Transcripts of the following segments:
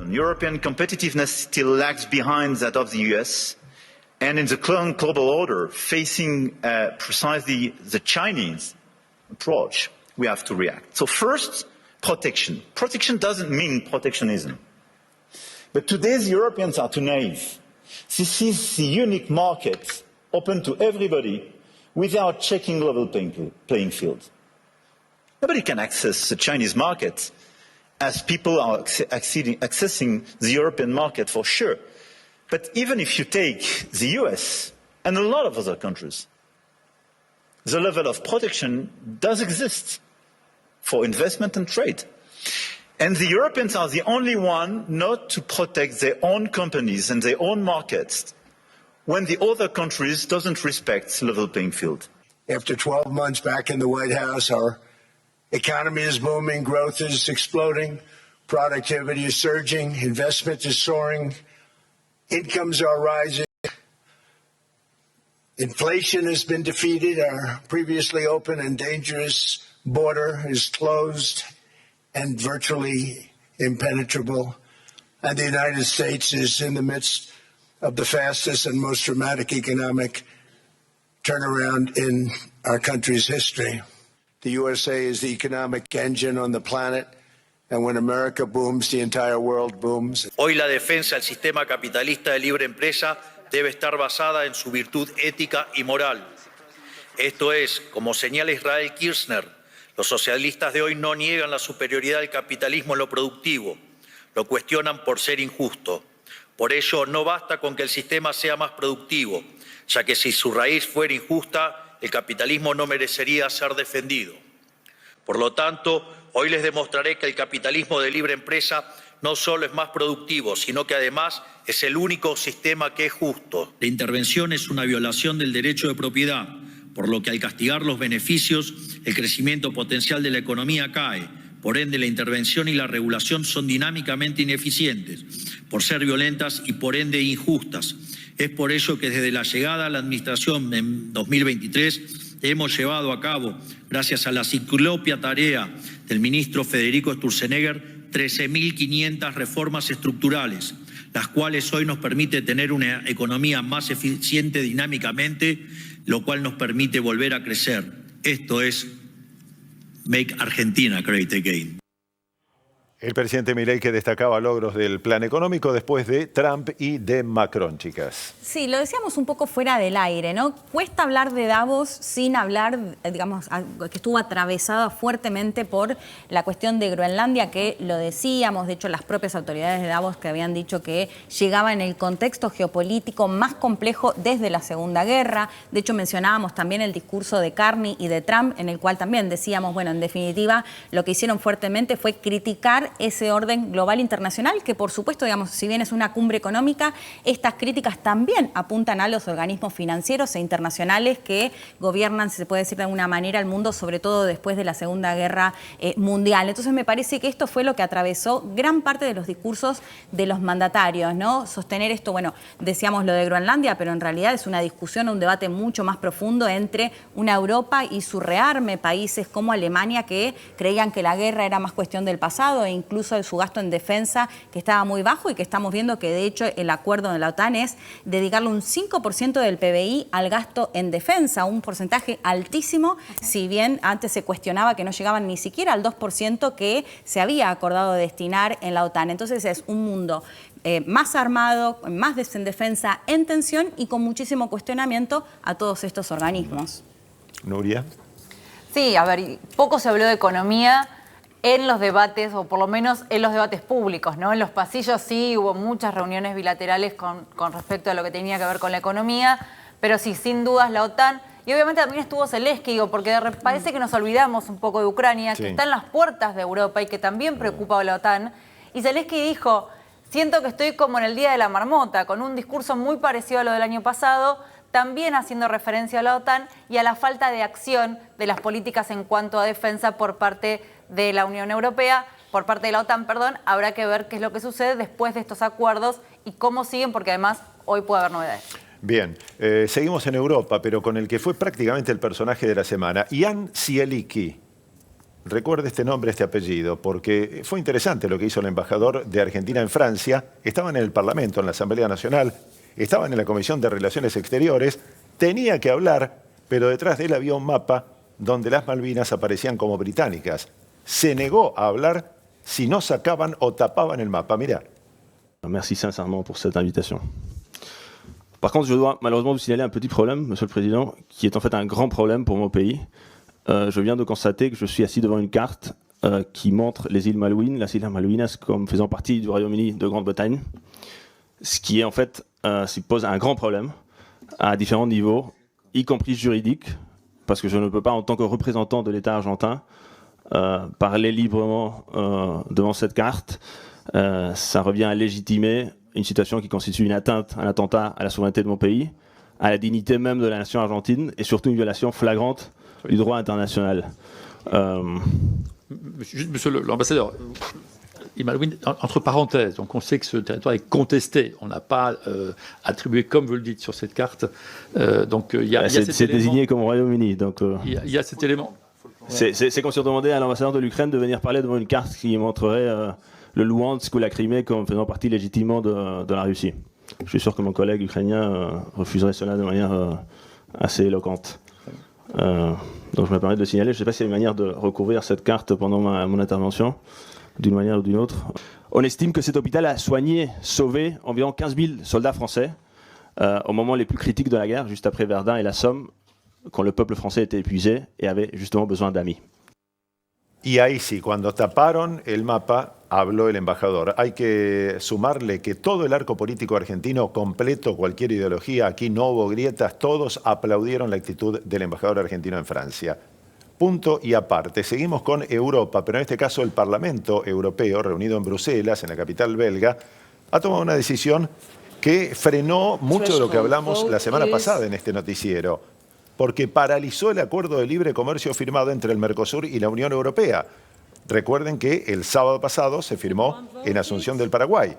European competitiveness still lags behind that of the US, and in the current global order, facing precisely the Chinese approach, we have to react. So first, protection. Protection doesn't mean protectionism. But today's Europeans are too naive. This is the unique market open to everybody without checking level playing field. Nobody can access the Chinese market as people are accessing the European market for sure. But even if you take the US and a lot of other countries, the level of protection does exist for investment and trade. And the Europeans are the only one not to protect their own companies and their own markets when the other countries doesn't respect level playing field. After 12 months back in the White House, our economy is booming, growth is exploding, productivity is surging, investment is soaring, incomes are rising, inflation has been defeated, our previously open and dangerous border is closed and virtually impenetrable, and the United States is in the midst of the fastest and most dramatic economic turnaround in our country's history. The USA is the economic engine on the planet, and when America booms, the entire world booms. Hoy la defensa del sistema capitalista de libre empresa debe estar basada en su virtud ética y moral. Esto es, como señala Israel Kirzner, los socialistas de hoy no niegan la superioridad del capitalismo en lo productivo, lo cuestionan por ser injusto. Por ello, no basta con que el sistema sea más productivo, ya que si su raíz fuera injusta, el capitalismo no merecería ser defendido. Por lo tanto, hoy les demostraré que el capitalismo de libre empresa no solo es más productivo, sino que además es el único sistema que es justo. La intervención es una violación del derecho de propiedad, por lo que al castigar los beneficios, el crecimiento potencial de la economía cae. Por ende, la intervención y la regulación son dinámicamente ineficientes, por ser violentas y por ende injustas. Es por ello que desde la llegada a la administración en 2023 hemos llevado a cabo, gracias a la ciclópea tarea del ministro Federico Sturzenegger, 13.500 reformas estructurales, las cuales hoy nos permite tener una economía más eficiente dinámicamente, lo cual nos permite volver a crecer. Esto es Make Argentina Great Again. El presidente Milei que destacaba logros del plan económico después de Trump y de Macron, chicas. Sí, lo decíamos un poco fuera del aire, ¿no? Cuesta hablar de Davos sin hablar, digamos, que estuvo atravesada fuertemente por la cuestión de Groenlandia, que lo decíamos, de hecho las propias autoridades de Davos que habían dicho que llegaba en el contexto geopolítico más complejo desde la Segunda Guerra. De hecho mencionábamos también el discurso de Carney y de Trump, en el cual también decíamos, bueno, en definitiva, lo que hicieron fuertemente fue criticar ese orden global internacional, que por supuesto, digamos, si bien es una cumbre económica, estas críticas también apuntan a los organismos financieros e internacionales que gobiernan, si se puede decir de alguna manera, el mundo, sobre todo después de la Segunda Guerra Mundial. Entonces me parece que esto fue lo que atravesó gran parte de los discursos de los mandatarios, ¿no? Sostener esto, bueno, decíamos lo de Groenlandia, pero en realidad es una discusión, un debate mucho más profundo entre una Europa y su rearme, países como Alemania que creían que la guerra era más cuestión del pasado e incluso de su gasto en defensa que estaba muy bajo y que estamos viendo que de hecho el acuerdo de la OTAN es dedicarle un 5% del PBI al gasto en defensa, un porcentaje altísimo, si bien antes se cuestionaba que no llegaban ni siquiera al 2% que se había acordado destinar en la OTAN. Entonces es un mundo más armado, más en defensa, en tensión y con muchísimo cuestionamiento a todos estos organismos. Nuria. Sí, a ver, poco se habló de economía en los debates, o por lo menos en los debates públicos, ¿no? En los pasillos sí hubo muchas reuniones bilaterales con respecto a lo que tenía que ver con la economía, pero sí, sin dudas la OTAN. Y obviamente también estuvo Zelensky, digo, porque parece que nos olvidamos un poco de Ucrania, que está en las puertas de Europa y que también preocupa a la OTAN. Y Zelensky dijo, siento que estoy como en el Día de la Marmota, con un discurso muy parecido a lo del año pasado, también haciendo referencia a la OTAN y a la falta de acción de las políticas en cuanto a defensa por parte de la Unión Europea, por parte de la OTAN, perdón. Habrá que ver qué es lo que sucede después de estos acuerdos y cómo siguen, porque además hoy puede haber novedades. Bien, seguimos en Europa, pero con el que fue prácticamente el personaje de la semana, Jan Zielinski. recuerde este nombre, este apellido, porque fue interesante lo que hizo el embajador de Argentina en Francia. Estaban en el Parlamento, en la Asamblea Nacional, estaban en la Comisión de Relaciones Exteriores, tenía que hablar, pero detrás de él había un mapa donde las Malvinas aparecían como británicas. Se negó a hablar si no sacaban o tapaban el mapa. Mirá. Merci sincèrement pour cette invitation. Par contre, je dois malheureusement vous signaler un petit problème, Monsieur le Président, qui est en fait un grand problème pour mon pays. Je viens de constater que je suis assis devant une carte qui montre les îles Malouines, las Islas Malvinas, comme faisant partie du Royaume-Uni de Grande-Bretagne, ce qui est en fait, pose un grand problème à différents niveaux, y compris juridique, parce que je ne peux pas, en tant que représentant de l'État argentin, parler librement devant cette carte. Ça revient à légitimer une situation qui constitue une atteinte, un attentat à la souveraineté de mon pays, à la dignité même de la nation argentine, et surtout une violation flagrante du droit international. Monsieur l'ambassadeur, Malouines, entre parenthèses, donc on sait que ce territoire est contesté. On n'a pas attribué, comme vous le dites, sur cette carte. C'est désigné comme Royaume-Uni. Il y a cet élément. C'est comme si on demandait à l'ambassadeur de l'Ukraine de venir parler devant une carte qui montrerait le Louhansk ou la Crimée comme faisant partie légitimement de la Russie. Je suis sûr que mon collègue ukrainien refuserait cela de manière assez éloquente. Donc je me permets de le signaler. Je ne sais pas s'il y a une manière de recouvrir cette carte pendant mon intervention, d'une manière ou d'une autre. On estime que cet hôpital a soigné, sauvé environ 15 000 soldats français au moment les plus critiques de la guerre, juste après Verdun et la Somme, quand le peuple français était épuisé et avait justement besoin d'amis. Y ahí sí, cuando taparon el mapa, habló el embajador. Hay que sumarle que todo el arco político argentino, completo, cualquier ideología, aquí no hubo grietas, todos aplaudieron la actitud del embajador argentino en Francia. Punto y aparte. Seguimos con Europa, pero en este caso el Parlamento Europeo, reunido en Bruselas, en la capital belga, ha tomado una decisión que frenó mucho de lo que hablamos la semana pasada en este noticiero, porque paralizó el acuerdo de libre comercio firmado entre el Mercosur y la Unión Europea. Recuerden que el sábado pasado se firmó en Asunción del Paraguay.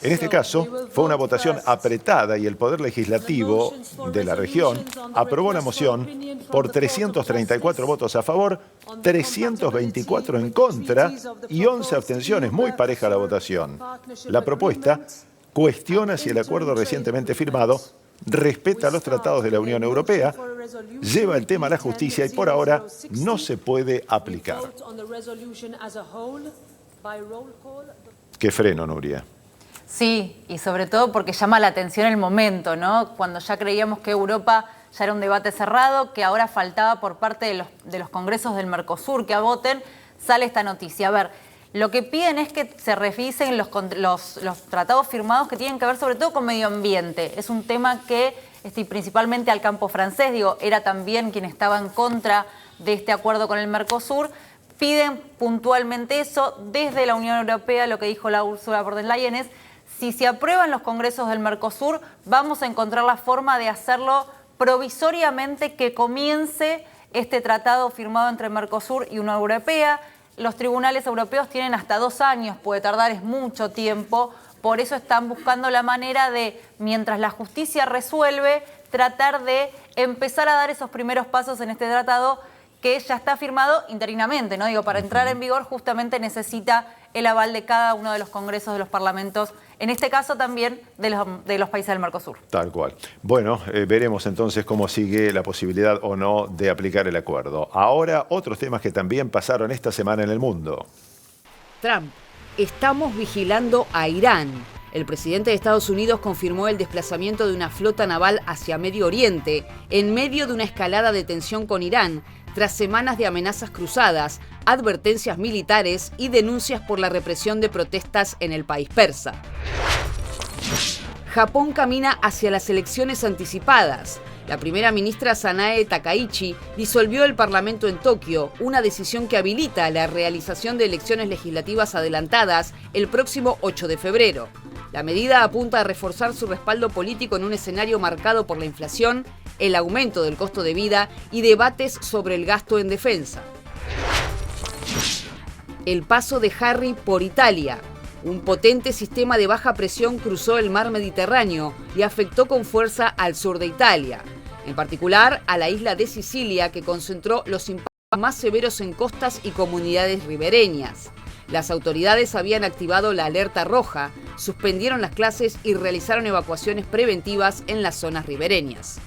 En este caso, fue una votación apretada y el Poder Legislativo de la región aprobó la moción por 334 votos a favor, 324 en contra y 11 abstenciones. Muy pareja la votación. La propuesta cuestiona si el acuerdo recientemente firmado respeta los tratados de la Unión Europea, lleva el tema a la justicia y por ahora no se puede aplicar. ¿Qué freno, Nuria? Sí, y sobre todo porque llama la atención el momento, ¿no? Cuando ya creíamos que Europa ya era un debate cerrado, que ahora faltaba por parte de los congresos del Mercosur que voten, sale esta noticia. A ver, lo que piden es que se revisen los tratados firmados que tienen que ver sobre todo con medio ambiente. Es un tema que, principalmente al campo francés, era también quien estaba en contra de este acuerdo con el Mercosur. Piden puntualmente eso. Desde la Unión Europea lo que dijo la Ursula von der Leyen es: si se aprueban los congresos del Mercosur, vamos a encontrar la forma de hacerlo provisoriamente, que comience este tratado firmado entre Mercosur y Unión Europea. Los tribunales europeos tienen hasta 2 años, puede tardar, es mucho tiempo. Por eso están buscando la manera de, mientras la justicia resuelve, tratar de empezar a dar esos primeros pasos en este tratado que ya está firmado interinamente, ¿no? Para entrar en vigor justamente necesita el aval de cada uno de los congresos de los parlamentos, en este caso también de los países del Mercosur. Tal cual. Bueno, veremos entonces cómo sigue la posibilidad o no de aplicar el acuerdo. Ahora, otros temas que también pasaron esta semana en el mundo. Trump: estamos vigilando a Irán. El presidente de Estados Unidos confirmó el desplazamiento de una flota naval hacia Medio Oriente en medio de una escalada de tensión con Irán, tras semanas de amenazas cruzadas, advertencias militares y denuncias por la represión de protestas en el país persa. Japón camina hacia las elecciones anticipadas. La primera ministra Sanae Takaichi disolvió el Parlamento en Tokio, una decisión que habilita la realización de elecciones legislativas adelantadas el próximo 8 de febrero. La medida apunta a reforzar su respaldo político en un escenario marcado por la inflación, el aumento del costo de vida y debates sobre el gasto en defensa. El paso de Harry por Italia. Un potente sistema de baja presión cruzó el mar Mediterráneo y afectó con fuerza al sur de Italia, en particular a la isla de Sicilia, que concentró los impactos más severos en costas y comunidades ribereñas. Las autoridades habían activado la alerta roja, suspendieron las clases y realizaron evacuaciones preventivas en las zonas ribereñas.